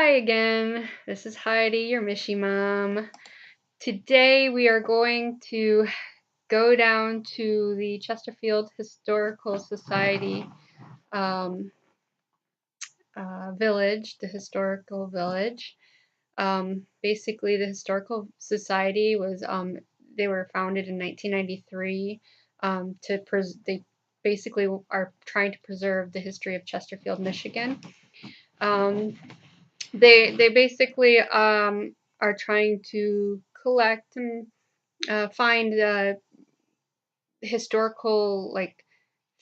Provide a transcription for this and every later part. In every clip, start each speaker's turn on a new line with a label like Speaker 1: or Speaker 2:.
Speaker 1: Hi again, this is Heidi, your Michi mom. Today we are going to go down to the Chesterfield Historical Society village, the historical village. Basically, the Historical Society was, they were founded in 1993 they basically are trying to preserve the history of Chesterfield, Michigan. They basically are trying to collect and find historical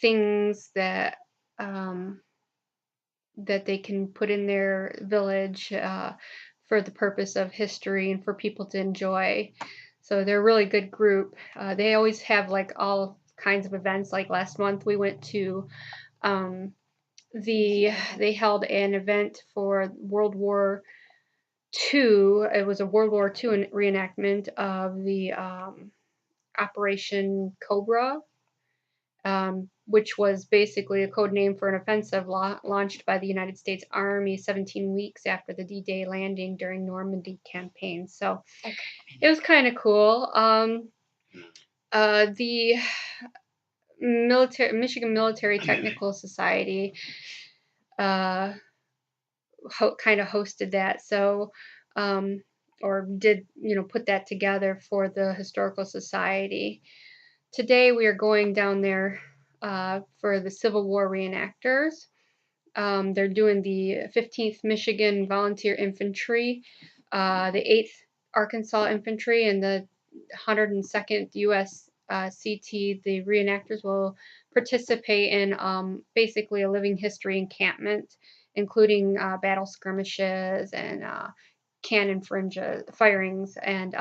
Speaker 1: things that that they can put in their village for the purpose of history and for people to enjoy. So they're a really good group. They always have all kinds of events. Like last month we went to they held an event for World War II. It was a World War II reenactment of the Operation Cobra, which was basically a code name for an offensive launched by the United States Army 17 weeks after the D-Day landing during Normandy campaign. So it was kind of cool. The Michigan Military Technical Society kind of hosted that, so or did put that together for the Historical Society. Today we are going down there for the Civil War reenactors. They're doing the 15th Michigan Volunteer Infantry, the 8th Arkansas Infantry, and the 102nd U.S.C.T. The reenactors will participate in basically a living history encampment, including battle skirmishes and cannon firings. And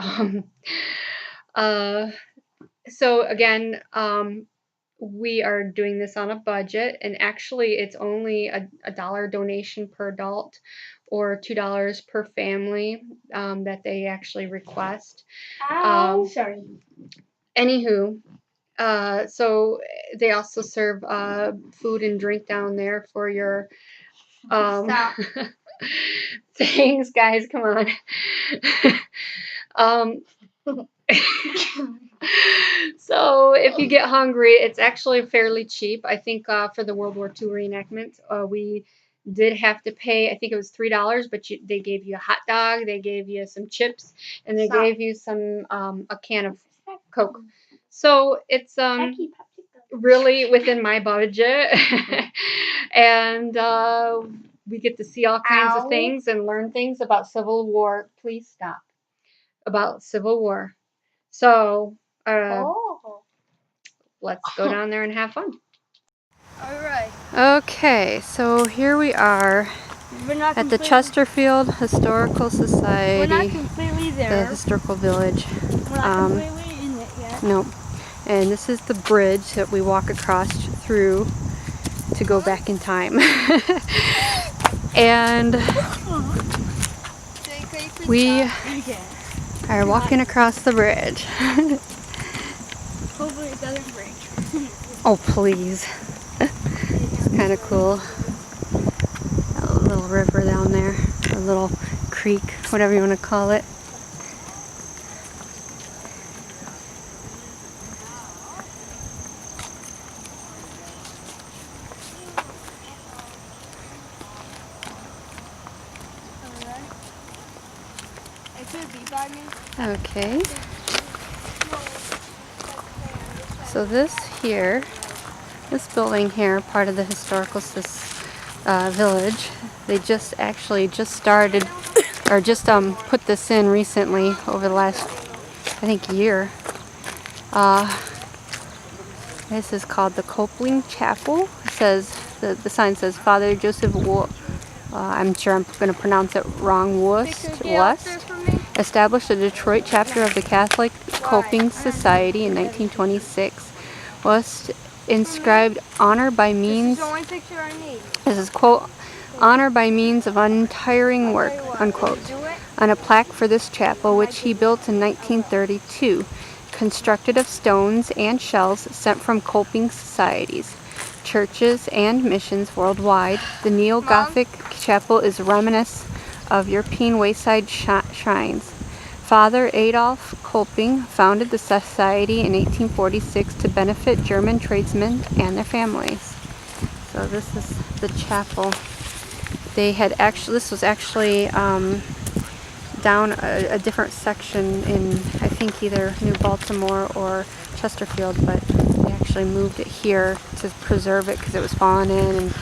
Speaker 1: so again, we are doing this on a budget, and actually it's only a $1 donation per adult or $2 per family that they actually request.
Speaker 2: Sorry.
Speaker 1: Anywho, so they also serve food and drink down there for your
Speaker 2: Stop.
Speaker 1: Thanks, guys, come on. So if you get hungry, it's actually fairly cheap. I think for the World War II reenactment, we did have to pay, I think it was $3, but they gave you a hot dog, they gave you some chips, and they gave you some a can of Coke. So it's really within my budget. And we get to see all kinds of things and learn things about Civil War. Please stop. About Civil War. So let's go down there and have fun.
Speaker 2: Alright.
Speaker 1: Okay, so here we are at the Chesterfield Historical Society.
Speaker 2: We're not completely there.
Speaker 1: The historical village.
Speaker 2: We're not completely in it yet.
Speaker 1: Nope. And this is the bridge that we walk across through to go back in time. And we are walking across the bridge.
Speaker 2: Hopefully it doesn't break.
Speaker 1: Oh, please. It's kind of cool. A little river down there, a little creek, whatever you want to call it. Okay. So this building here, part of the historical village, they just started, or just put this in recently over the last, I think, year. This is called the Copeland Chapel. It says, the sign says Father Joseph I'm sure I'm going to pronounce it wrong, Wust, established a Detroit chapter of the Catholic Coping Society in 1926. Wust inscribed honor by means, this is quote, honor by means of untiring work, unquote, on a plaque for this chapel, which he built in 1932, constructed of stones and shells sent from coping societies, churches, and missions worldwide. The neo-Gothic chapel is reminiscent of European wayside shrines. Father Adolf Kolping founded the society in 1846 to benefit German tradesmen and their families. So this is the chapel. They had actually, this was actually down a different section in, I think, either New Baltimore or Chesterfield, but they actually moved it here to preserve it because it was falling in and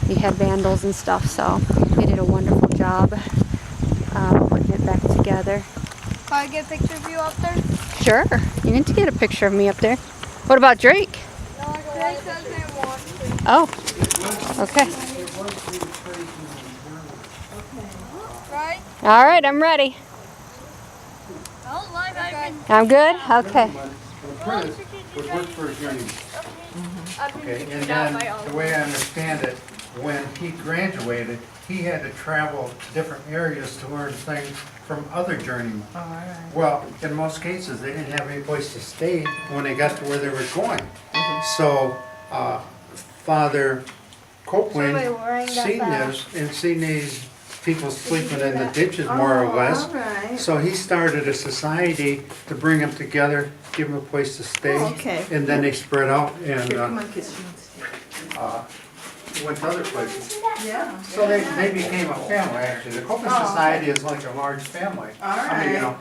Speaker 1: you had vandals and stuff, so they did a wonderful job putting it back together.
Speaker 2: Can I get a picture of you up there?
Speaker 1: Sure, you need to get a picture of me up there. What about Drake?
Speaker 2: No, Drake doesn't want to.
Speaker 1: Oh, okay.
Speaker 2: Right?
Speaker 1: All right, I'm ready. I'm good? Okay.
Speaker 3: Would work for his journey. Okay, and then the way I understand it, when he graduated, he had to travel to different areas to learn things from other journeymen. Well, in most cases, they didn't have any place to stay when they got to where they were going. So, Father Copeland seen this and seen these people sleeping in the ditches more or less. So he started a society to bring them together, give them a place to stay. And then they spread out and went to other places.
Speaker 4: Yeah.
Speaker 3: So they became a family, actually. The Copeland Society is like a large family. I mean, you know.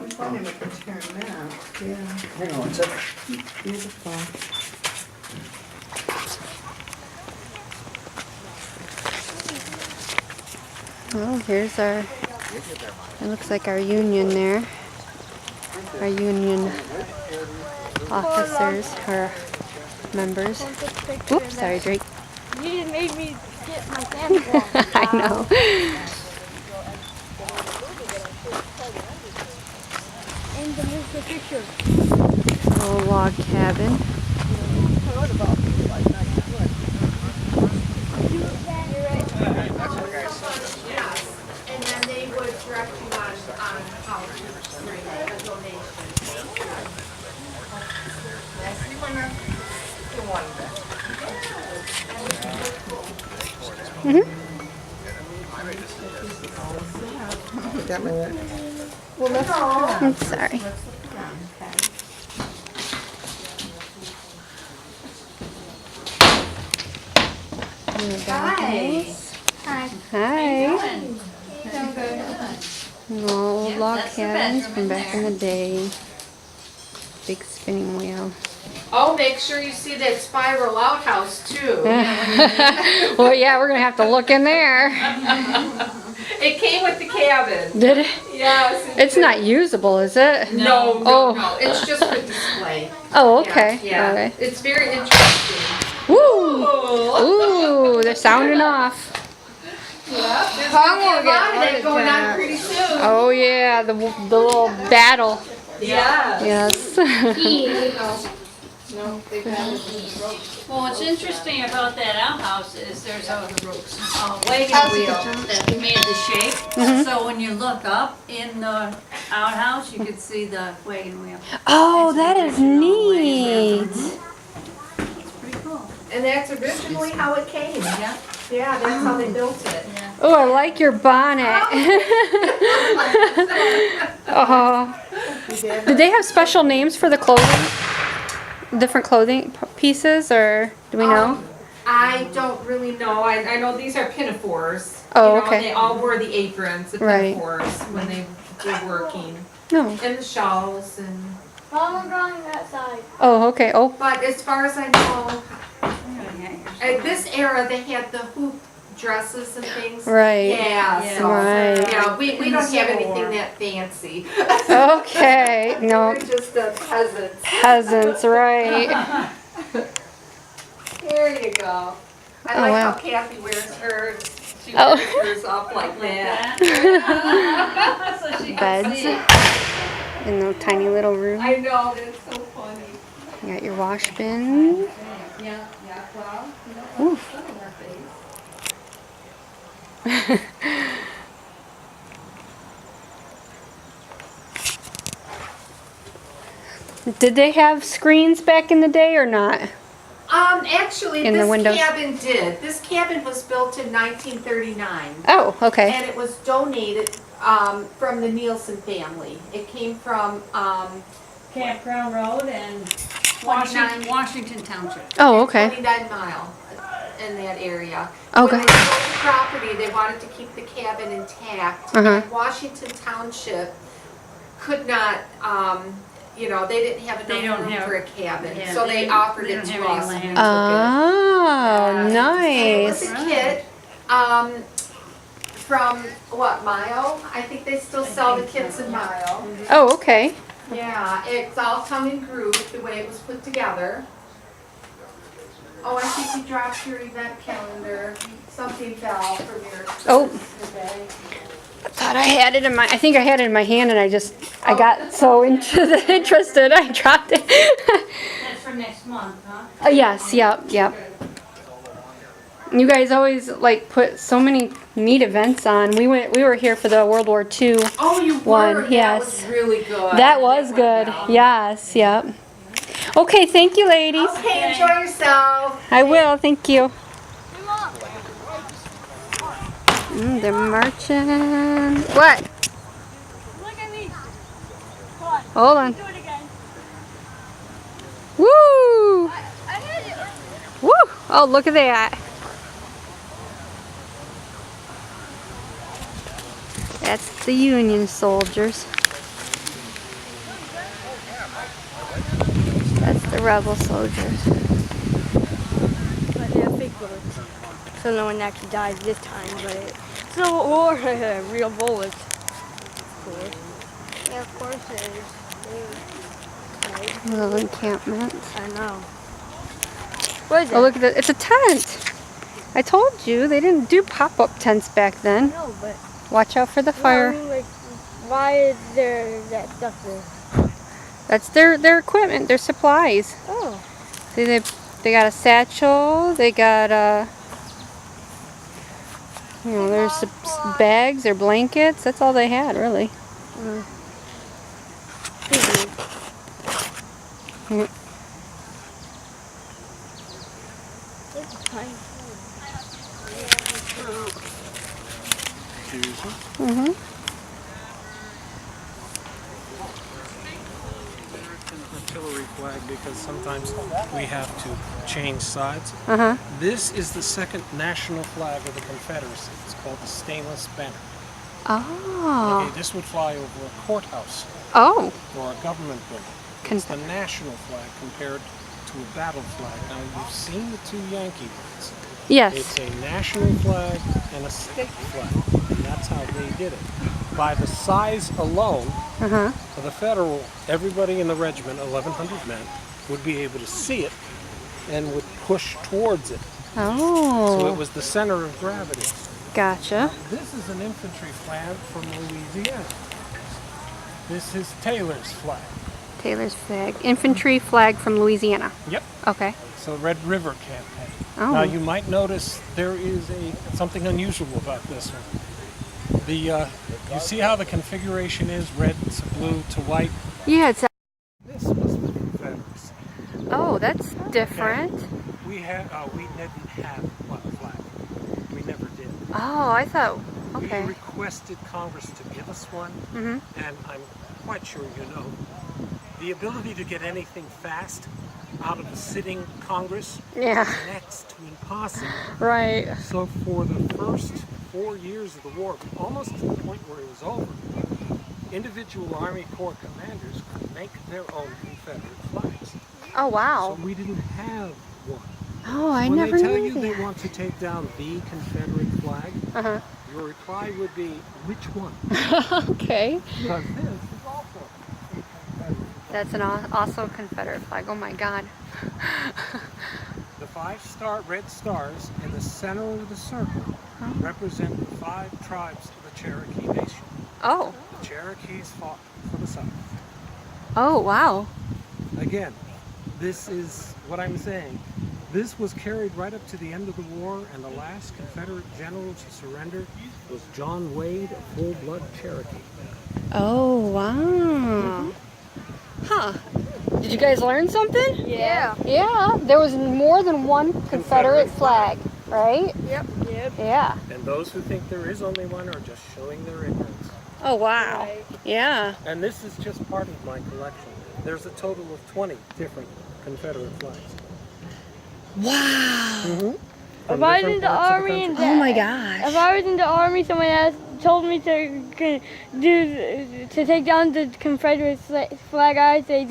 Speaker 4: I'm funny with the term now. Yeah.
Speaker 3: Hang on one second.
Speaker 4: Beautiful.
Speaker 1: Well, here's our, it looks like our union there. Our union officers, our members. Oops, sorry, Drake.
Speaker 2: You just made me get my Santa Claus.
Speaker 1: I know.
Speaker 2: And the movie picture.
Speaker 1: Little log cabin.
Speaker 5: And then they would direct you on how to bring a donation.
Speaker 1: I'm sorry. Hi. No log cabins from back in the day. Big spinning wheel.
Speaker 5: Oh, make sure you see that spiral outhouse too.
Speaker 1: Well, yeah, we're gonna have to look in there.
Speaker 5: It came with the cabin.
Speaker 1: Did it?
Speaker 5: Yes.
Speaker 1: It's not usable, is it?
Speaker 5: No,
Speaker 1: Oh.
Speaker 5: no, it's just for display.
Speaker 1: Oh, okay.
Speaker 5: Yeah.
Speaker 1: Okay.
Speaker 5: It's very interesting.
Speaker 1: Woo!
Speaker 5: Oh.
Speaker 1: Ooh, they're sounding off.
Speaker 5: There's gonna be a lot of that going on pretty soon.
Speaker 1: Oh yeah, the little battle.
Speaker 5: Yeah.
Speaker 1: Yes.
Speaker 6: Well, what's interesting about that outhouse is there's a wagon wheel that made the shape. So when you look up in the outhouse, you can see the wagon wheel.
Speaker 1: Oh, that is neat.
Speaker 6: It's pretty cool.
Speaker 5: And that's originally how it came.
Speaker 6: Yeah.
Speaker 5: Yeah, that's how they built it.
Speaker 1: Oh, I like your bonnet. Oh. Did they have special names for the clothing? Different clothing pieces, or do we know?
Speaker 5: I don't really know. I know these are pinafores.
Speaker 1: Oh,
Speaker 5: you know,
Speaker 1: okay.
Speaker 5: They all wore the aprons, the
Speaker 1: Right.
Speaker 5: pinafores, when they were working.
Speaker 1: No.
Speaker 5: And the shawls and.
Speaker 2: Mom, I'm drawing that side.
Speaker 1: Oh, okay. Oh,
Speaker 5: But as far as I know, at this era they had the hoop dresses and things.
Speaker 1: right.
Speaker 5: Yeah. So,
Speaker 1: Right.
Speaker 5: yeah, we don't have anything that fancy.
Speaker 1: Okay. No.
Speaker 5: We're just peasants.
Speaker 1: Peasants, right.
Speaker 5: Here you go. I
Speaker 1: Oh,
Speaker 5: like
Speaker 1: wow.
Speaker 5: how Kathy wears hers. She
Speaker 1: Oh.
Speaker 5: wears hers up like that.
Speaker 6: So she can
Speaker 1: Beds
Speaker 6: see.
Speaker 1: in the tiny little room.
Speaker 5: I know, that's so funny.
Speaker 1: You got your wash bin.
Speaker 5: Yeah, well, you don't want sun in our face.
Speaker 1: Did they have screens back in the day or not?
Speaker 5: Actually,
Speaker 1: In the
Speaker 5: this
Speaker 1: windows?
Speaker 5: cabin did. This cabin was built in 1939.
Speaker 1: Oh, okay.
Speaker 5: And it was donated from the Nielsen family. It came from
Speaker 6: Campground Road and
Speaker 5: 29
Speaker 6: Washington Township.
Speaker 1: Oh, okay.
Speaker 5: 29 Mile in that area.
Speaker 1: Okay.
Speaker 5: When they sold the property, they wanted to keep the cabin intact.
Speaker 1: Uh-huh.
Speaker 5: And Washington Township could not, you know, they didn't have
Speaker 6: They
Speaker 5: enough
Speaker 6: don't
Speaker 5: room
Speaker 6: have-
Speaker 5: for a cabin.
Speaker 6: yeah,
Speaker 5: So
Speaker 6: they
Speaker 5: they
Speaker 6: don't-
Speaker 5: offered
Speaker 6: they
Speaker 5: it
Speaker 6: don't
Speaker 5: to
Speaker 6: have any
Speaker 5: us.
Speaker 6: land.
Speaker 5: And we took it.
Speaker 1: Oh,
Speaker 5: And it was
Speaker 1: nice.
Speaker 5: a kit from, what, Mayo? I think they still sell the kits in Mayo.
Speaker 1: Oh, okay.
Speaker 5: Yeah, it's all tongue and groove, the way it was put together. Oh, I think you dropped your event calendar. Something fell from your
Speaker 1: Oh.
Speaker 5: today.
Speaker 1: I thought I had it in my, I think I had it in my hand and I got so interested, I dropped it.
Speaker 6: That's for next month, huh?
Speaker 1: Yes, yep, yep. You guys always like put so many neat events on. We were here for the World War II.
Speaker 5: Oh, you
Speaker 1: One,
Speaker 5: were? That
Speaker 1: yes.
Speaker 5: was really good.
Speaker 1: That was good. Yes, yep. Okay, thank you, ladies.
Speaker 5: Okay, enjoy yourself.
Speaker 1: I will, thank you. They're marching. What?
Speaker 2: Look at me. Come on.
Speaker 1: Hold on.
Speaker 2: Do it again.
Speaker 1: Woo!
Speaker 2: I hit it.
Speaker 1: Woo! Oh, look at that. That's the Union soldiers. That's the rebel soldiers.
Speaker 2: But they're fake bullets. So no one actually dies this time, but or real bullets. Of course. Yeah, of course it is. Right.
Speaker 1: Little encampment.
Speaker 2: I know. What is that?
Speaker 1: Oh, look at that. It's a tent. I told you they didn't do pop-up tents back then.
Speaker 2: No, but
Speaker 1: Watch out for the
Speaker 2: no, I
Speaker 1: fire.
Speaker 2: mean, like, why is there that stuff there?
Speaker 1: That's their equipment, their supplies.
Speaker 2: Oh.
Speaker 1: See, they got a satchel. They got you know, there's some bags or blankets. That's all they had, really. Mhm.
Speaker 7: Artillery flag because sometimes we have to change sides.
Speaker 1: Uh-huh.
Speaker 7: This is the second national flag of the Confederacy. It's called the stainless banner.
Speaker 1: Oh.
Speaker 7: Okay, this would fly over a courthouse
Speaker 1: Oh.
Speaker 7: or a government building. It's the national flag compared to a battle flag. Now you've seen the two Yankee ones.
Speaker 1: Yes.
Speaker 7: It's a national flag and a state flag, and that's how they did it. By the size alone,
Speaker 1: Uh-huh.
Speaker 7: for the federal, everybody in the regiment, 1,100 men, would be able to see it and would push towards it.
Speaker 1: Oh.
Speaker 7: So it was the center of gravity.
Speaker 1: Gotcha.
Speaker 7: This is an infantry flag from Louisiana. This is Taylor's flag.
Speaker 1: Taylor's flag. Infantry flag from Louisiana.
Speaker 7: Yep.
Speaker 1: Okay.
Speaker 7: So Red River campaign.
Speaker 1: Oh.
Speaker 7: Now you might notice there is something unusual about this one. You see how the configuration is red to blue to white?
Speaker 1: Yeah, it's
Speaker 7: This was the Confederacy.
Speaker 1: oh, that's different.
Speaker 7: We didn't have one flag. We never did.
Speaker 1: Oh, I thought okay.
Speaker 7: We requested Congress to give us one,
Speaker 1: Mhm.
Speaker 7: and I'm quite sure you know the ability to get anything fast out of a sitting Congress
Speaker 1: Yeah.
Speaker 7: is next to impossible.
Speaker 1: Right.
Speaker 7: So for the first 4 years of the war, almost to the point where it was over, individual Army Corps commanders could make their own Confederate flags.
Speaker 1: Oh, wow.
Speaker 7: So we didn't have one.
Speaker 1: Oh, I
Speaker 7: When
Speaker 1: never
Speaker 7: they tell
Speaker 1: knew
Speaker 7: you
Speaker 1: that.
Speaker 7: they want to take down the Confederate flag,
Speaker 1: Uh-huh.
Speaker 7: your reply would be, which one?
Speaker 1: Okay.
Speaker 7: Because this is also a Confederate.
Speaker 1: That's an also Confederate flag. Oh my God.
Speaker 7: The 5 red stars in the center of the circle represent the 5 tribes of the Cherokee Nation.
Speaker 1: Oh.
Speaker 7: The Cherokees fought for the South.
Speaker 1: Oh, wow.
Speaker 7: Again, this is what I'm saying. This was carried right up to the end of the war, and the last Confederate general to surrender was John Wade, a full-blood Cherokee.
Speaker 1: Oh, wow. Huh. Did you guys learn something?
Speaker 2: Yeah.
Speaker 1: Yeah, there was more than one Confederate flag, right?
Speaker 2: Yep.
Speaker 1: Yeah.
Speaker 7: And those who think there is only one are just showing their ignorance.
Speaker 1: Oh, wow.
Speaker 2: Right.
Speaker 1: Yeah.
Speaker 7: And this is just part of my collection. There's a total of 20 different Confederate flags.
Speaker 1: Wow.
Speaker 7: Mm-hmm.
Speaker 2: If I was in the army and
Speaker 1: Oh my gosh.
Speaker 2: if I was in the army, someone else told me to take down the Confederate flag. I'd say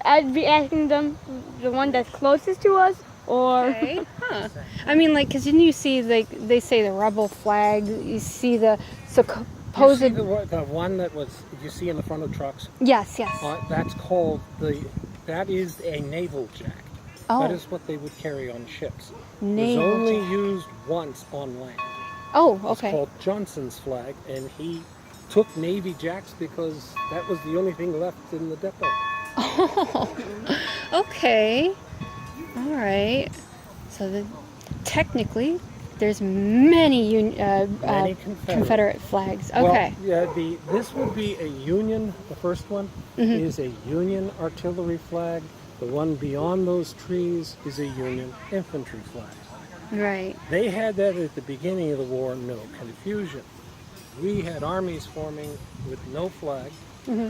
Speaker 2: I'd be asking them the one that's closest to us, or
Speaker 1: Okay. Huh. I mean, like, because didn't you see, like, they say the rebel flag, you see the supposed...
Speaker 7: You see the one that you see in the front of trucks?
Speaker 1: Yes.
Speaker 7: That's called that is a naval jack.
Speaker 1: Oh.
Speaker 7: That is what they would carry on ships.
Speaker 1: Naval
Speaker 7: It was only
Speaker 1: jack.
Speaker 7: used once on land.
Speaker 1: Oh,
Speaker 7: It's
Speaker 1: okay.
Speaker 7: called Johnson's flag, and he took Navy jacks because that was the only thing left in the depot.
Speaker 1: Oh, okay. All right. So technically, there's many
Speaker 7: Many
Speaker 1: Confederate flags. Okay.
Speaker 7: Well, yeah, this would be a Union. The first one is a Union artillery flag. The one beyond those trees is a Union infantry flag.
Speaker 1: Right.
Speaker 7: They had that at the beginning of the war, no confusion. We had armies forming with no flag.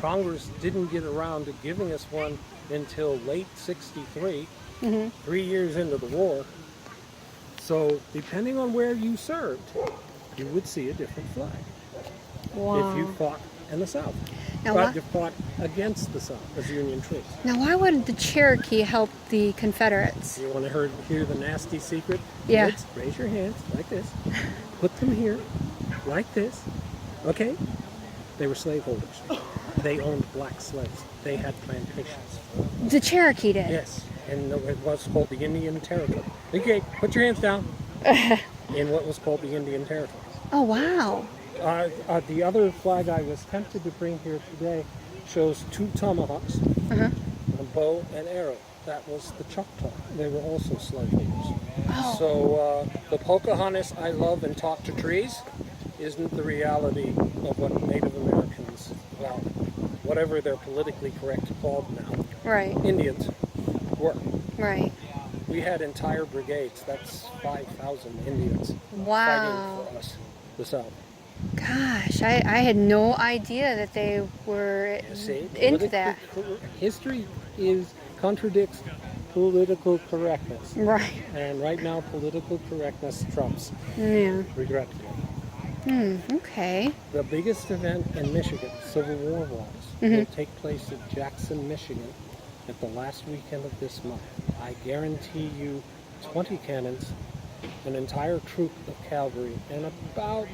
Speaker 7: Congress didn't get around to giving us one until late '63, 3 years into the war. So depending on where you served, you would see a different flag.
Speaker 1: Wow.
Speaker 7: If you fought in the South.
Speaker 1: Now,
Speaker 7: But you fought against the South as Union troops.
Speaker 1: Now, why wouldn't the Cherokee help the Confederates?
Speaker 7: You want to hear the nasty secret?
Speaker 1: Yeah.
Speaker 7: Kids, raise your hands like this. Put them here, like this. Okay? They were slaveholders. They owned black slaves. They had plantations.
Speaker 1: The Cherokee did?
Speaker 7: Yes. And it was called the Indian Territory. Okay, put your hands down. In what was called the Indian Territory.
Speaker 1: Oh, wow.
Speaker 7: The other flag I was tempted to bring here today shows 2 tomahawks, a bow and arrow. That was the Choctaw. They were also slaveholders.
Speaker 1: Oh.
Speaker 7: So the Pocahontas I love and talk to trees isn't the reality of what Native Americans, well, whatever they're politically correct called now,
Speaker 1: Right.
Speaker 7: Indians were.
Speaker 1: Right.
Speaker 7: We had entire brigades, that's 5,000 Indians
Speaker 1: Wow.
Speaker 7: fighting for us, the South.
Speaker 1: Gosh, I had no idea that they were
Speaker 7: See,
Speaker 1: into that.
Speaker 7: History contradicts political correctness.
Speaker 1: Right.
Speaker 7: And right now, political correctness trumps,
Speaker 1: Yeah.
Speaker 7: regretfully.
Speaker 1: Okay.
Speaker 7: The biggest event in Michigan, Civil War wise, will take place in Jackson, Michigan at the last weekend of this month. I guarantee you 20 cannons, an entire troop of cavalry, and about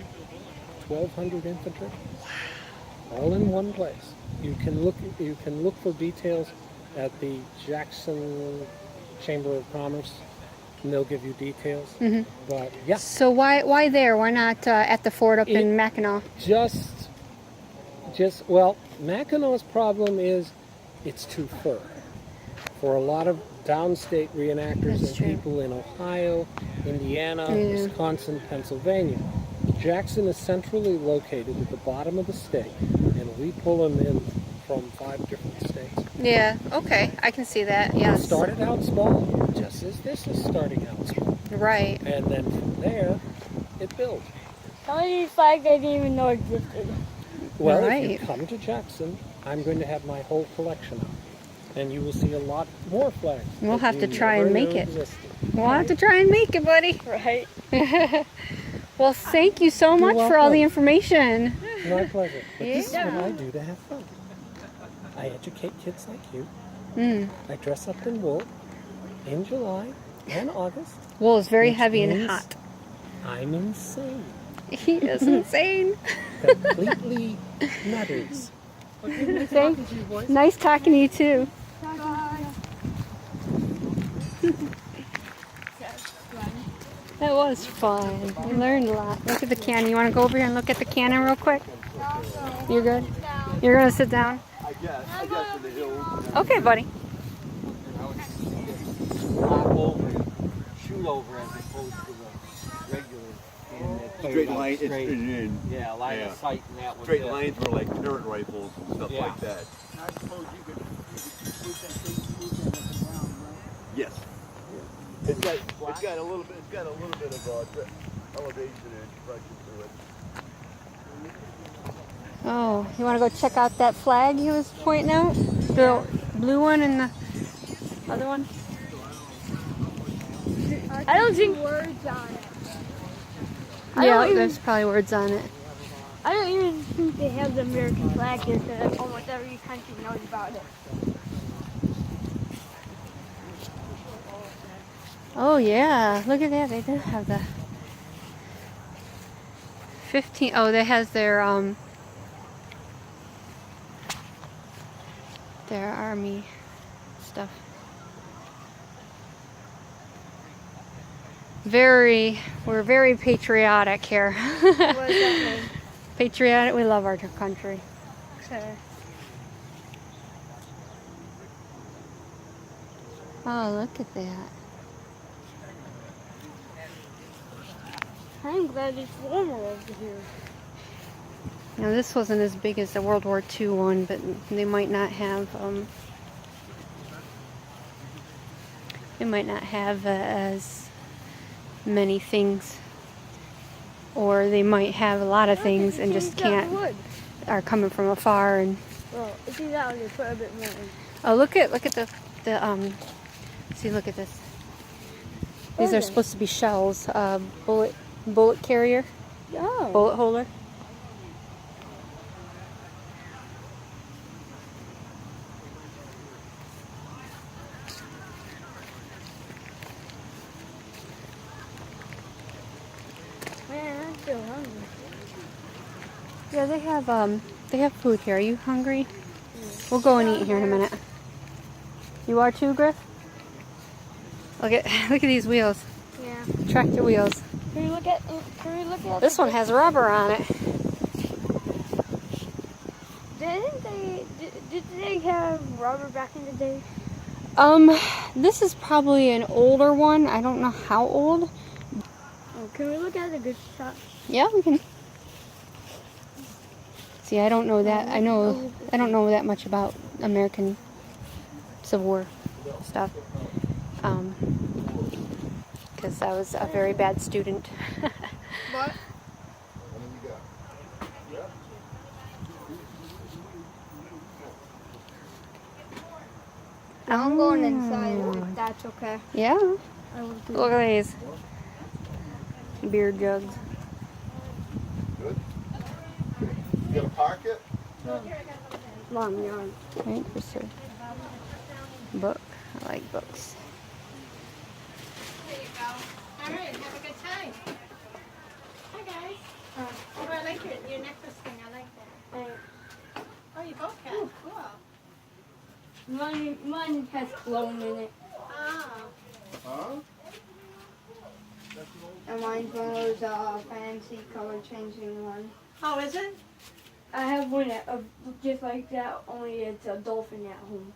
Speaker 7: 1,200 infantry, all in one place. You can look for details at the Jackson Chamber of Commerce, and they'll give you details. But yeah,
Speaker 1: So why there? Why not at the fort up in Mackinac?
Speaker 7: well, Mackinaw's problem is it's too far for a lot of downstate reenactors
Speaker 1: That's
Speaker 7: and
Speaker 1: true.
Speaker 7: people in Ohio, Indiana,
Speaker 1: Yeah.
Speaker 7: Wisconsin, Pennsylvania. Jackson is centrally located at the bottom of the state, and we pull them in from 5 different states.
Speaker 1: Yeah. Okay. I can see that.
Speaker 7: It
Speaker 1: Yes.
Speaker 7: started out small, just as this is starting out small.
Speaker 1: Right.
Speaker 7: And then from there, it built.
Speaker 2: some of these flags I didn't even know existed.
Speaker 7: Well, if
Speaker 1: Right.
Speaker 7: you come to Jackson, I'm going to have my whole collection out. And you will see a lot more flags.
Speaker 1: We'll
Speaker 7: that
Speaker 1: have to
Speaker 7: you
Speaker 1: try
Speaker 7: never
Speaker 1: and make
Speaker 7: knew
Speaker 1: it.
Speaker 7: existed.
Speaker 1: We'll have to try and make it, buddy.
Speaker 2: Right.
Speaker 1: Well, thank you so much for all the information.
Speaker 7: My pleasure. But this is
Speaker 1: Yeah.
Speaker 7: what I do to have fun. I educate kids like you.
Speaker 1: Mm.
Speaker 7: I dress up in wool in July and August.
Speaker 1: Wool is very
Speaker 7: Which
Speaker 1: heavy and
Speaker 7: means
Speaker 1: hot.
Speaker 7: I'm insane.
Speaker 1: He is insane.
Speaker 7: Completely nutters.
Speaker 1: Nice talking to you too. That was fun. We learned a lot. Look at the cannon. You want to go over here and look at the cannon real quick? You're good? You're going to sit down?
Speaker 8: I guess for the hills.
Speaker 1: Okay, buddy.
Speaker 8: Hop over and shoot over as opposed to the regular. And it
Speaker 9: Straight line, it's
Speaker 8: straight,
Speaker 9: in.
Speaker 8: yeah, line
Speaker 9: Yeah.
Speaker 8: of sight and that was
Speaker 9: Straight
Speaker 8: it.
Speaker 9: lines were like turret rifles and stuff
Speaker 8: Yeah.
Speaker 9: like that.
Speaker 8: I suppose you could
Speaker 9: Yes. It's got a little bit of elevation and compression to it.
Speaker 1: Oh, you want to go check out that flag he was pointing out? The blue one and the other one?
Speaker 2: I don't think
Speaker 5: Words on it.
Speaker 1: Yeah, there's probably words on it.
Speaker 2: I don't even think they have the American flag here because almost every country knows about it.
Speaker 1: Oh yeah, look at that. They do have the 15. Oh, that has their army stuff. We're very patriotic here.
Speaker 2: What does that mean?
Speaker 1: Patriotic, we love our country.
Speaker 2: Okay.
Speaker 1: Oh, look at that.
Speaker 2: I'm glad it's warmer over here.
Speaker 1: Now this wasn't as big as the World War II one, but they might not have as many things, or they might have a lot of things and just are coming from afar. And
Speaker 2: well, it's either that or they put a bit more in.
Speaker 1: oh, look at the see, look at this. These are supposed to be shells. Bullet carrier.
Speaker 2: Oh.
Speaker 1: Bullet holder.
Speaker 2: Man, I'm still hungry.
Speaker 1: Yeah, they have food here. Are you hungry? We'll go and eat here in a minute. You are too, Griff? Look at these wheels.
Speaker 2: Yeah.
Speaker 1: Tractor wheels.
Speaker 2: Can we look at
Speaker 1: This one has rubber on it.
Speaker 2: Did they have rubber back in the day?
Speaker 1: This is probably an older one. I don't know how old.
Speaker 2: Oh, can we look at the good shot?
Speaker 1: Yeah, we can. See, I don't know that. I don't know that much about American Civil War stuff. Because I was a very bad student.
Speaker 2: What? I'm going inside if that's okay.
Speaker 1: Yeah.
Speaker 2: I will do
Speaker 1: Look at these beer jugs.
Speaker 9: Good. You got a pocket?
Speaker 2: long yard.
Speaker 1: Right, for sure. Book. I like books.
Speaker 5: There you go. All right, have a good time. Hi guys. Oh, I like your necklace thing. I like that. Oh, you both have. Cool.
Speaker 2: Mine has cologne in it.
Speaker 5: Oh.
Speaker 9: Huh?
Speaker 2: And mine's one of those fancy color changing ones.
Speaker 5: Oh, is it?
Speaker 2: I have one just like that, only it's a dolphin at home.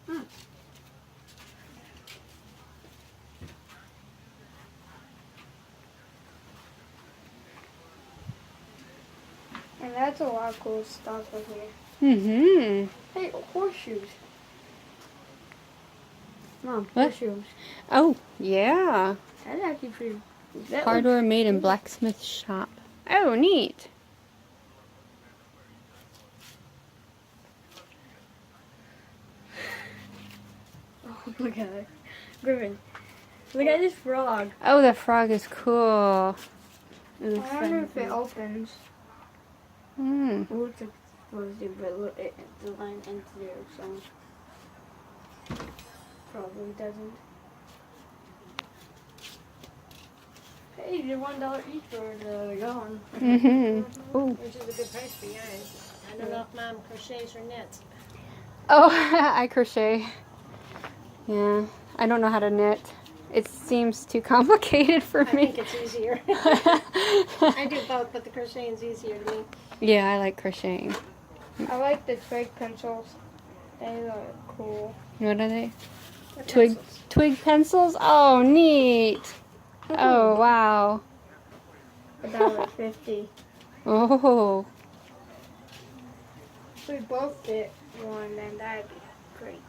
Speaker 2: And that's a lot of cool stuff over here.
Speaker 1: Mm-hmm.
Speaker 2: Hey, horseshoes. Mom,
Speaker 1: What?
Speaker 2: horseshoes.
Speaker 1: Oh, yeah.
Speaker 2: That's actually pretty. That
Speaker 1: Hardware made in blacksmith shop. Oh, neat.
Speaker 2: Oh, look at it. Griffin. Look at this frog.
Speaker 1: Oh, the frog is cool.
Speaker 2: I wonder if it opens.
Speaker 1: Hmm.
Speaker 2: It looks like it's supposed to, but look, the line ends there, so probably doesn't. Hey, they're $1 each for the gallon.
Speaker 1: Mm-hmm. Ooh.
Speaker 5: Which is a good price for yours. I don't know if Mom crochets or knits.
Speaker 1: Oh, I crochet. Yeah. I don't know how to knit. It seems too complicated for
Speaker 5: I
Speaker 1: me.
Speaker 5: think it's easier. I do both, but the crocheting's easier to me.
Speaker 1: Yeah, I like crocheting.
Speaker 2: I like the twig pencils. They look cool.
Speaker 1: What are they?
Speaker 5: They're
Speaker 1: Twig
Speaker 5: pencils.
Speaker 1: twig pencils? Oh, neat. Oh, wow.
Speaker 2: $1.50.
Speaker 1: Oh.
Speaker 2: If we both get one, then that'd be great.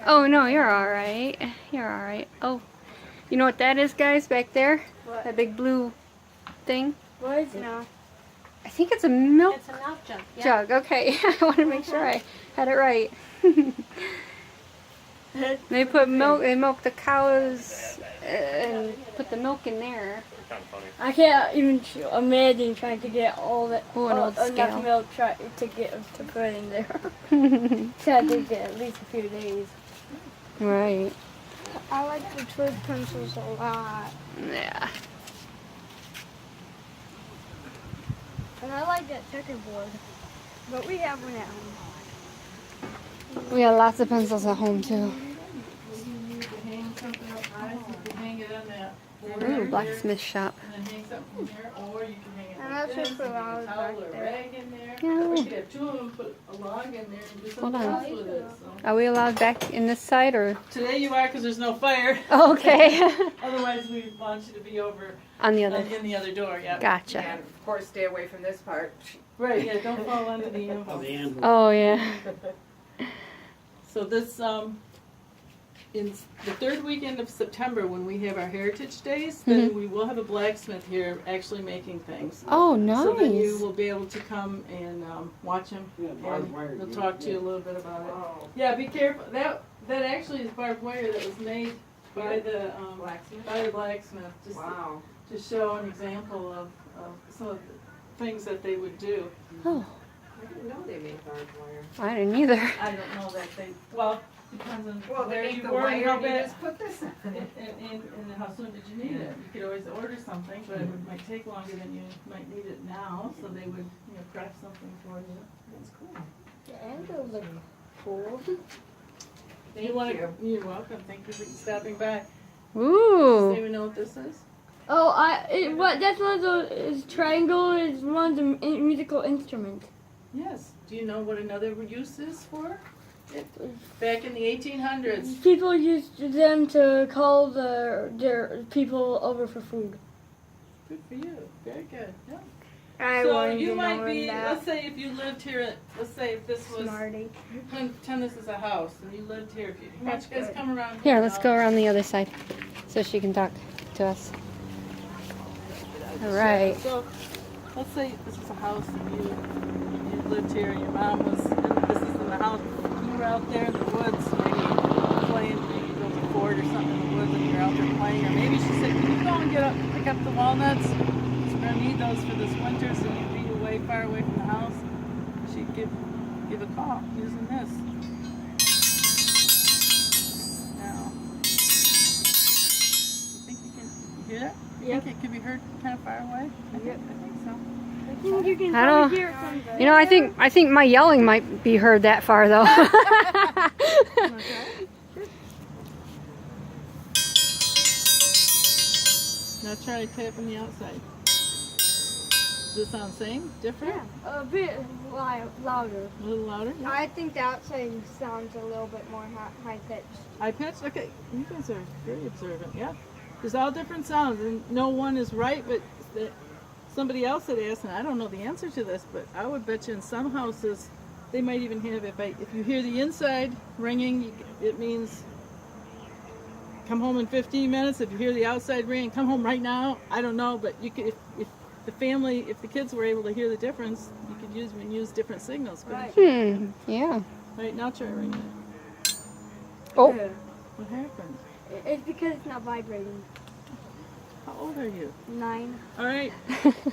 Speaker 1: Oh no, you're all right. You're all right. Oh, you know what that is, guys, back there?
Speaker 2: What?
Speaker 1: That big blue thing.
Speaker 2: What is it now?
Speaker 1: I think it's a milk
Speaker 6: It's a milk jug. Yeah.
Speaker 1: jug. Okay, I want to make sure I had it right. They put milk. They milk the cows and put the milk in there.
Speaker 2: I can't even imagine trying to get all that
Speaker 1: Ooh, an old
Speaker 2: enough
Speaker 1: scale.
Speaker 2: milk to put in there. So I think at least a few days.
Speaker 1: Right.
Speaker 2: I like the twig pencils a lot.
Speaker 1: Yeah.
Speaker 2: And I like that checkerboard. But we have one at home.
Speaker 1: We got lots of pencils at home too.
Speaker 10: Hang something up high, so you can hang it on that.
Speaker 1: Ooh, blacksmith shop.
Speaker 10: And then hang something here, or you can hang it
Speaker 2: And
Speaker 10: like
Speaker 2: that's
Speaker 10: this,
Speaker 2: just
Speaker 10: and
Speaker 2: for
Speaker 10: put a
Speaker 2: hours
Speaker 10: towel
Speaker 2: back
Speaker 10: or a
Speaker 2: there.
Speaker 10: rag in there.
Speaker 1: Yeah.
Speaker 10: Or you could have two of them, put a log in there and do
Speaker 1: Hold
Speaker 10: something
Speaker 1: on.
Speaker 10: else with it, so.
Speaker 1: Are we allowed back in this side or?
Speaker 10: Today you are, because there's no fire.
Speaker 1: Oh, okay.
Speaker 10: Otherwise, we want you to be over
Speaker 1: On the other.
Speaker 10: in the other door, yeah.
Speaker 1: Gotcha.
Speaker 4: And of course, stay away from this part.
Speaker 10: Right, yeah, don't fall under the anvil.
Speaker 1: Oh yeah.
Speaker 10: So this, in the third weekend of September, when we have our Heritage Days, then we will have a blacksmith here actually making things.
Speaker 1: Oh,
Speaker 10: So then you
Speaker 1: nice.
Speaker 10: will be able to come and watch him, and they'll talk to you a little bit about it.
Speaker 4: Oh,
Speaker 10: Yeah, be careful. That actually is barbed wire that was made by the blacksmith, just
Speaker 4: wow.
Speaker 10: to show an example of some of the things that they would do.
Speaker 1: Oh,
Speaker 4: I didn't know they made barbed wire.
Speaker 1: I didn't either.
Speaker 10: I don't know that they, well, depends on
Speaker 4: Well,
Speaker 10: where
Speaker 4: they make
Speaker 10: you
Speaker 4: the
Speaker 10: were and
Speaker 4: wire
Speaker 10: how
Speaker 4: and you
Speaker 10: bad.
Speaker 4: just put this in it.
Speaker 10: And how soon did you need it? You could always order something, but it might take longer than you might need it now, so they would, craft something for you.
Speaker 4: That's cool.
Speaker 2: The anvils look cool.
Speaker 10: You're welcome. Thank you for stopping by. Does
Speaker 1: Ooh.
Speaker 10: anyone know what this is?
Speaker 2: Oh, that's one of those triangle is one of the musical instruments.
Speaker 10: Yes. Do you know what another use is for? Back in the 1800s.
Speaker 2: People used them to call their people over for food.
Speaker 10: Good for you. Very good. Yeah.
Speaker 2: I
Speaker 10: So
Speaker 2: wanted
Speaker 10: you
Speaker 2: to
Speaker 10: might
Speaker 2: know
Speaker 10: be,
Speaker 2: that.
Speaker 10: let's say if you lived here, let's say if this was,
Speaker 2: Smarty.
Speaker 10: pretend this is a house and you lived here. Why don't you guys come around?
Speaker 1: Here, let's go around the other side so she can talk to us. All right.
Speaker 10: So, let's say this is a house and you lived here and your mom was, and this is in the house. You were out there in the woods, maybe playing, maybe you built a fort or something in the woods and you're out there playing. Or maybe she said, can you go and pick up the walnuts? We're going to need those for this winter, so you'd be far away from the house. She'd give a call using this. Now, you think you can hear that? You think it could be heard kind of far away? I think so.
Speaker 2: You can
Speaker 1: I don't-
Speaker 2: probably hear it from
Speaker 1: You know, I think my yelling might be heard that far though.
Speaker 10: Now try tapping the outside. Does it sound same? Different?
Speaker 2: a bit louder.
Speaker 10: A little louder?
Speaker 2: I think the outside sounds a little bit more high pitched.
Speaker 10: High pitched? Okay. You guys are very observant. Yeah. There's all different sounds, and no one is right, but somebody else had asked, and I don't know the answer to this, but I would bet you in some houses they might even have, if you hear the inside ringing, it means come home in 15 minutes. If you hear the outside ringing, come home right now. I don't know, but you could, if the kids were able to hear the difference, you could use different signals.
Speaker 2: Right.
Speaker 1: Yeah.
Speaker 10: Right, now try ringing it.
Speaker 1: Oh.
Speaker 10: What happened?
Speaker 2: It's because it's not vibrating.
Speaker 10: How old are you?
Speaker 2: 9.
Speaker 10: All right.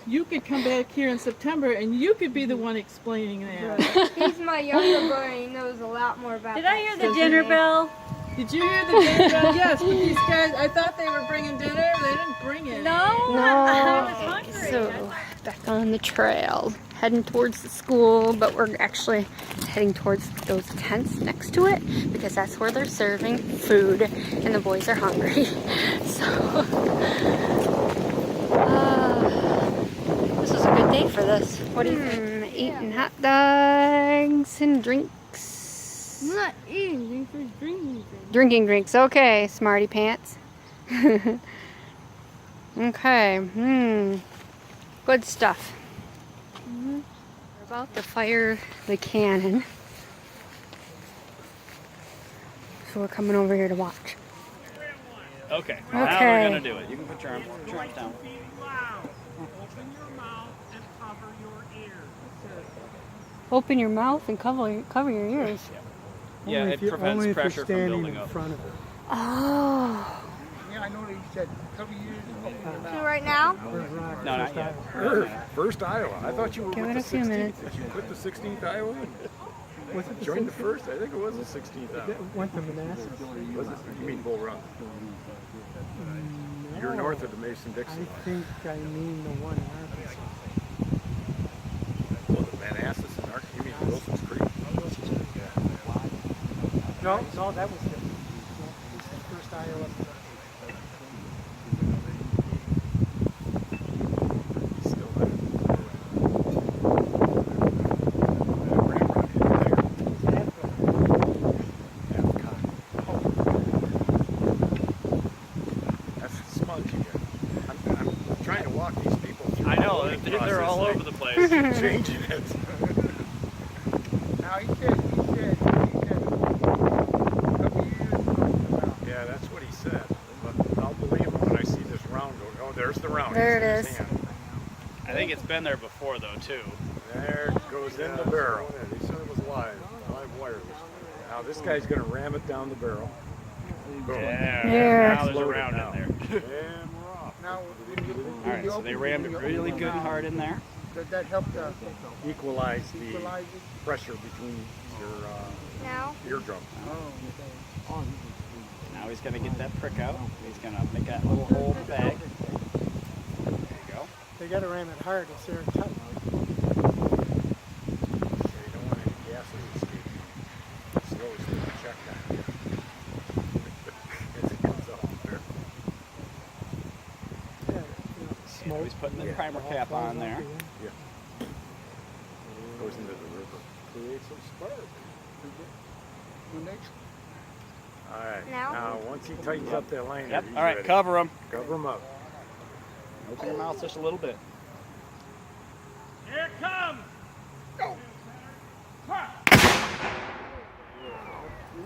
Speaker 10: You could come back here in September and you could be the one explaining that.
Speaker 2: He's my younger brother and he knows a lot more about
Speaker 6: Did
Speaker 2: that
Speaker 6: I hear the
Speaker 2: stuff
Speaker 6: dinner
Speaker 2: than me.
Speaker 6: bell?
Speaker 10: Did you hear the dinner bell? Yes, but these guys, I thought they were bringing dinner. They didn't bring it.
Speaker 6: No, I was
Speaker 1: No.
Speaker 6: hungry.
Speaker 1: So back on the trail, heading towards the school, but we're actually heading towards those tents next to it because that's where they're serving food, and the boys are hungry. So this is a good day for this. What do you think? Eating hot dogs and drinks.
Speaker 2: I'm not eating drinks, we're drinking drinks.
Speaker 1: Drinking drinks. Okay, smarty pants. Okay. Good stuff. We're about to fire the cannon. so we're coming over here to watch.
Speaker 11: Okay. Now we're gonna do it. You can put your arms down.
Speaker 1: Open your mouth and cover your ears.
Speaker 11: Yeah, it prevents pressure from building up.
Speaker 1: Oh.
Speaker 9: Yeah, I know they said cover years.
Speaker 2: So right now?
Speaker 11: No, not yet.
Speaker 9: First Iowa. I thought you were
Speaker 1: Give
Speaker 9: with
Speaker 1: it a
Speaker 9: the
Speaker 1: few
Speaker 9: 16th.
Speaker 1: minutes.
Speaker 9: Did you quit the 16th Iowa? Joined the first? I think it was the 16th Iowa.
Speaker 7: Went to Manassas?
Speaker 9: Was it? You mean Bull Run? You're north of the Mason-Dixon
Speaker 7: I think I mean the one in Arkansas.
Speaker 9: line. Well, the Manassas and Arkansas. You mean Wilson's Creek?
Speaker 7: No, that was different. No, this is the first Iowa.
Speaker 9: Still there. That's smudge again. I'm trying to walk these people through.
Speaker 11: I know,
Speaker 9: the
Speaker 11: they're all over the place.
Speaker 9: Changing it. Now he said, yeah, that's what he said. But I'll believe him when I see this round go. Oh, there's the round.
Speaker 1: There
Speaker 9: He's in
Speaker 1: it
Speaker 9: his
Speaker 1: is.
Speaker 9: hand.
Speaker 11: I think it's been there before though too.
Speaker 9: There it goes in the barrel. He said it was live wire. Now this guy's gonna ram it down the barrel. Boom.
Speaker 1: There.
Speaker 11: Now there's a
Speaker 9: Loaded
Speaker 11: round
Speaker 9: now.
Speaker 11: in there.
Speaker 9: And we're off.
Speaker 12: Now,
Speaker 11: All right, so they rammed it really good and hard in there.
Speaker 12: does that help
Speaker 9: Equalize the
Speaker 12: equalize it?
Speaker 9: pressure between your
Speaker 2: Now?
Speaker 9: eardrum.
Speaker 11: Now he's gonna get that prick out. He's gonna make that little hole in the bag. There you go.
Speaker 7: They got to ram it hard. It's there tight.
Speaker 9: So you don't want any gases escaping. Slows the check down. As it comes off the barrel.
Speaker 11: So he's putting the primer cap on there.
Speaker 9: Yeah. Goes into the river. Creates some spark. All right. Now, once he tightens up that liner,
Speaker 11: Yep.
Speaker 9: he's
Speaker 11: All right,
Speaker 9: ready.
Speaker 11: cover him.
Speaker 9: Cover him up.
Speaker 11: Open your mouth just a little bit. Here it comes. Go.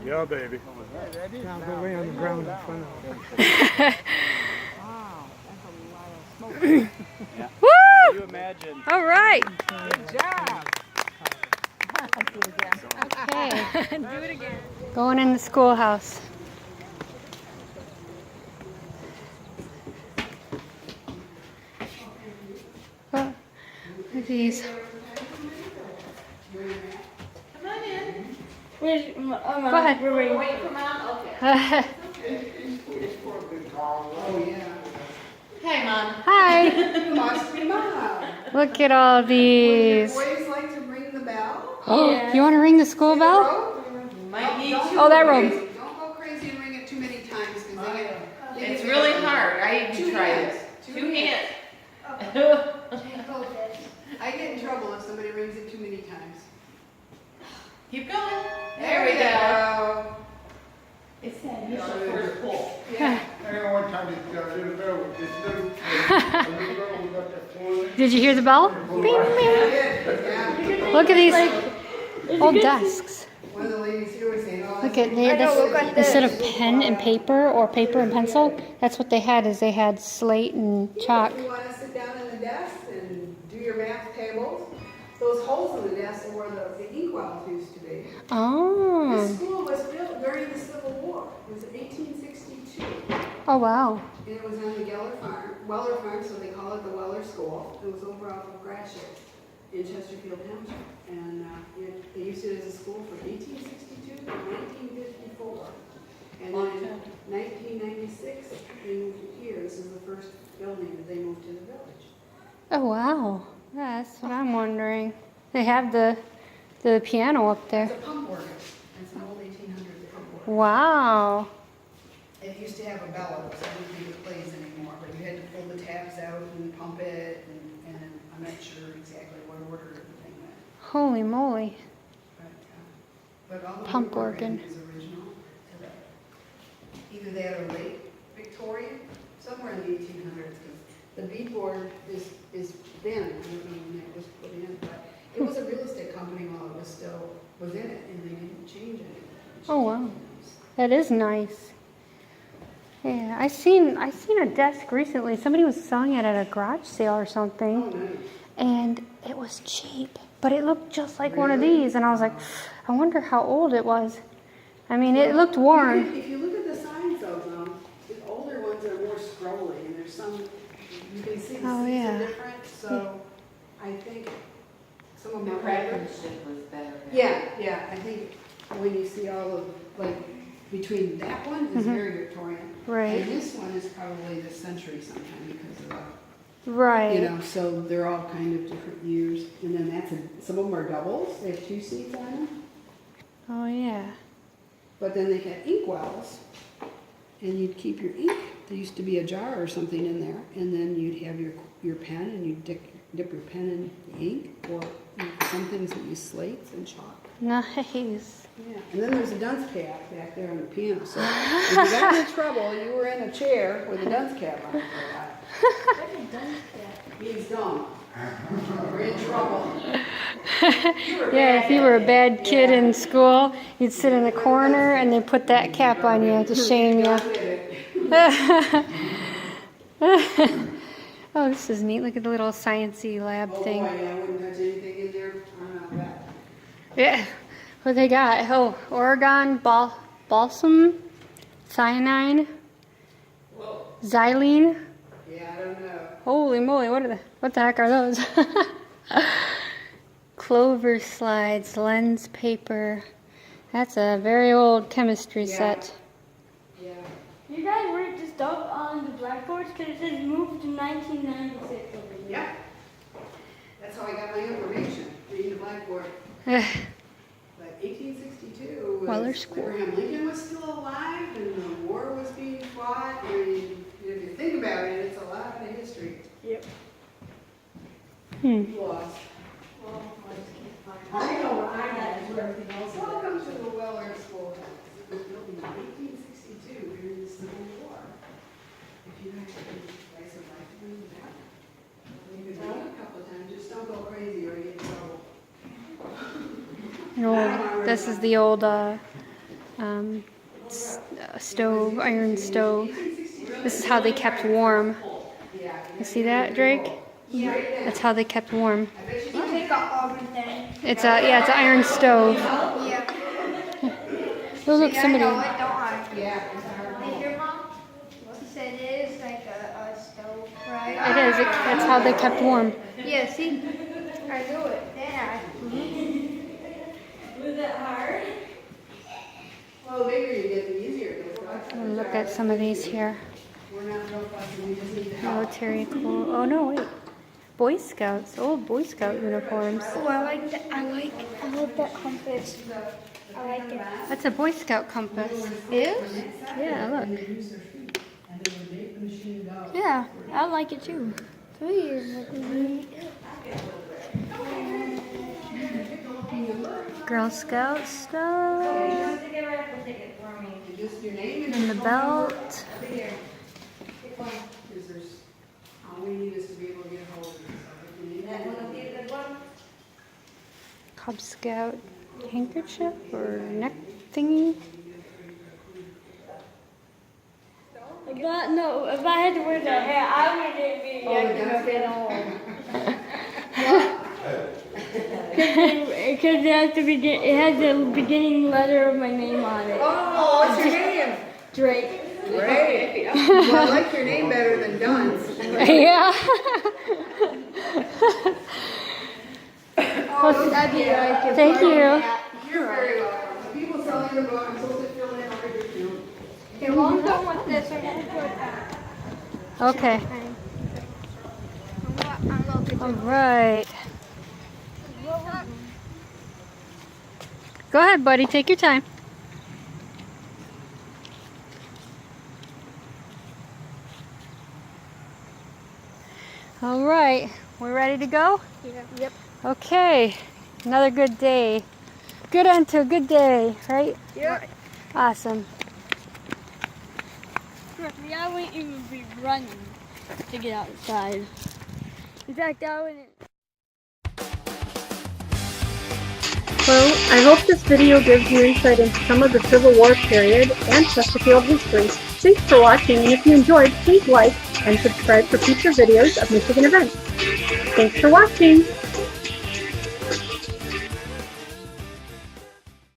Speaker 9: Yeah, baby.
Speaker 7: Now go way on the ground in front of them.
Speaker 10: Wow, that's a lot of smoke.
Speaker 11: Yeah.
Speaker 1: Woo!
Speaker 11: Can you imagine?
Speaker 1: All right.
Speaker 10: Good job. Do it again.
Speaker 1: Okay.
Speaker 2: Do it again.
Speaker 1: Going in the schoolhouse. Oh, look at these.
Speaker 2: Where's,
Speaker 1: Go ahead.
Speaker 2: We're waiting.
Speaker 5: Wait for mom? Okay. Hey, Mom.
Speaker 1: Hi.
Speaker 5: You must be Mom.
Speaker 1: Look at all these.
Speaker 5: Boys like to ring the bell.
Speaker 1: Oh, you want to ring the school bell?
Speaker 5: Might need
Speaker 1: Oh, that room.
Speaker 5: Don't go crazy and ring it too many times because they
Speaker 4: It's really hard. I even tried it. Two hands.
Speaker 5: I get in trouble if somebody rings it too many times.
Speaker 4: Keep going.
Speaker 5: There we go.
Speaker 4: It's that initial first pull.
Speaker 5: Yeah.
Speaker 12: I know one time this little girl with this little girl who got that phone.
Speaker 1: Did you hear the bell? Bing, bing.
Speaker 5: Yeah.
Speaker 1: Look at these old desks.
Speaker 5: One of the ladies here was saying, oh,
Speaker 1: Look at this. Instead of pen and paper or paper and pencil, that's what they had. Is they had slate and chalk.
Speaker 5: if you want to sit down in the desk and do your math tables, those holes in the desk are where the inkwells used to be.
Speaker 1: Oh.
Speaker 5: This school was built during the Civil War. It was in 1862.
Speaker 1: Oh wow.
Speaker 5: And it was on the Weller Farm, so they call it the Weller School. It was over off of Gratiot in Chesterfield Township. And they used it as a school from 1862 to 1954. And then in 1996, they moved it here. This is the first building that they moved to the village.
Speaker 1: Oh wow. That's what I'm wondering. They have the piano up
Speaker 5: It's
Speaker 1: there.
Speaker 5: a pump organ. It's an old 1800s pump organ.
Speaker 1: Wow.
Speaker 5: It used to have a bellows. I don't think it plays anymore, but you had to pull the tabs out and pump it, and I'm not sure exactly what order everything went.
Speaker 1: Holy moly.
Speaker 5: But all the
Speaker 1: Pump
Speaker 5: wood
Speaker 1: organ.
Speaker 5: is original to that. Either that or late Victorian, somewhere in the 1800s. The beadboard is then, I don't know when that was put in, but it was a real estate company while it was still was in it, and they didn't change anything.
Speaker 1: Oh wow. That is nice. Yeah, I seen a desk recently. Somebody was selling it at a garage sale or something, and it was cheap, but it looked just like one of these. And I was like, I wonder how old it was. I mean, it looked worn.
Speaker 5: If you look at the signs of them, the older ones are more scrolly, and there's some, you can see the
Speaker 1: Oh,
Speaker 5: seats
Speaker 1: yeah.
Speaker 5: are different, so I think some of
Speaker 4: The
Speaker 5: them are
Speaker 4: craftsmanship was better.
Speaker 5: Yeah, I think when you see all of, like, between that one is very Victorian.
Speaker 1: Right.
Speaker 5: And this one is probably this century sometime because of the,
Speaker 1: Right.
Speaker 5: you know, so they're all kind of different years. And then some of them are doubles, they have 2 seats on them.
Speaker 1: Oh, yeah.
Speaker 5: But then they had ink wells, and you'd keep your ink. There used to be a jar or something in there, and then you'd have your pen, and you'd dip your pen in the ink, or some things that use slates and chalk.
Speaker 1: Nice.
Speaker 5: Yeah, and then there's a dunce cap back there on the piano. So if you got into trouble, you were in a chair with a dunce cap on it for a while.
Speaker 2: What's a dunce cap?
Speaker 5: Means dumb. You're in trouble.
Speaker 1: Yeah, if you were a bad kid in school, you'd sit in the corner and they put that cap on you to shame you. Oh, this is neat. Look at the little sciencey lab thing.
Speaker 5: Oh, yeah, I wouldn't touch anything in there. I don't know that.
Speaker 1: Yeah. What they got? Oh, Oregon balsam, cyanide, xylene.
Speaker 5: Yeah, I don't know.
Speaker 1: Holy moly! What the heck are those? Clover slides, lens paper. That's a very old chemistry set.
Speaker 5: Yeah.
Speaker 2: You guys wrote this stuff on the blackboards because it says moved to 1996 over here.
Speaker 5: Yeah. That's how I got my information, reading the blackboard. But 1862 was
Speaker 1: Weller School.
Speaker 5: Abraham Lincoln was still alive and the war was being fought. And if you think about it, it's a lot of history.
Speaker 2: Yep.
Speaker 5: Lost. I know, I got everything else. Welcome to the Weller School. It was built in 1862 during the Civil War. If you guys would like to read that, you could read it a couple of times. Just don't go crazy or get in trouble.
Speaker 1: This is the old stove, iron stove. This is how they kept warm. You see that, Drake?
Speaker 2: Yeah.
Speaker 1: That's how they kept warm.
Speaker 2: You take off oven thing.
Speaker 1: It's an iron stove.
Speaker 2: Yeah.
Speaker 1: Oh, look, somebody.
Speaker 2: I know it, don't I? Yeah. Did your mom? She said it is like a stove, right?
Speaker 1: It is. That's how they kept warm.
Speaker 2: Yeah, see? I knew it. Yeah. Was it hard?
Speaker 5: Well, the bigger you get, the easier it is.
Speaker 1: We'll look at some of these here.
Speaker 5: We're not real fussy, we just need to help.
Speaker 1: Military cool. Oh no, wait. Boy Scouts. Old Boy Scout uniforms.
Speaker 2: Oh, I like that. I like that compass. I like it.
Speaker 1: That's a Boy Scout compass.
Speaker 2: Is?
Speaker 1: Yeah, look.
Speaker 2: Yeah, I like it too.
Speaker 1: Girl Scout stuff. And the belt.
Speaker 5: All we need is to be able to get hold of it.
Speaker 1: Cub Scout handkerchief or neck thingy.
Speaker 2: If I had to wear that hair, I wouldn't be active at all. Because it has the beginning letter of my name on it.
Speaker 5: Oh, what's your name?
Speaker 2: Drake.
Speaker 5: Great. Well, I like your name better than Dunn's.
Speaker 1: Yeah.
Speaker 2: Oh, that'd be like
Speaker 1: Thank you.
Speaker 5: You're very welcome. People selling the book, I'm supposed to fill in all your field.
Speaker 2: Okay, well, I'm done with this. I'm going to put that.
Speaker 1: Okay. All right. Go ahead, buddy. Take your time. All right. We're ready to go?
Speaker 2: Yep.
Speaker 1: Okay. Another good day. Good end to a good day, right?
Speaker 2: Yep.
Speaker 1: Awesome.
Speaker 2: See, I wouldn't even be running to get outside. In fact, I wouldn't.
Speaker 1: Well, I hope this video gives you insight into some of the Civil War period and Chesterfield history. Thanks for watching, and if you enjoyed, please like and subscribe for future videos of Michigan events. Thanks for watching!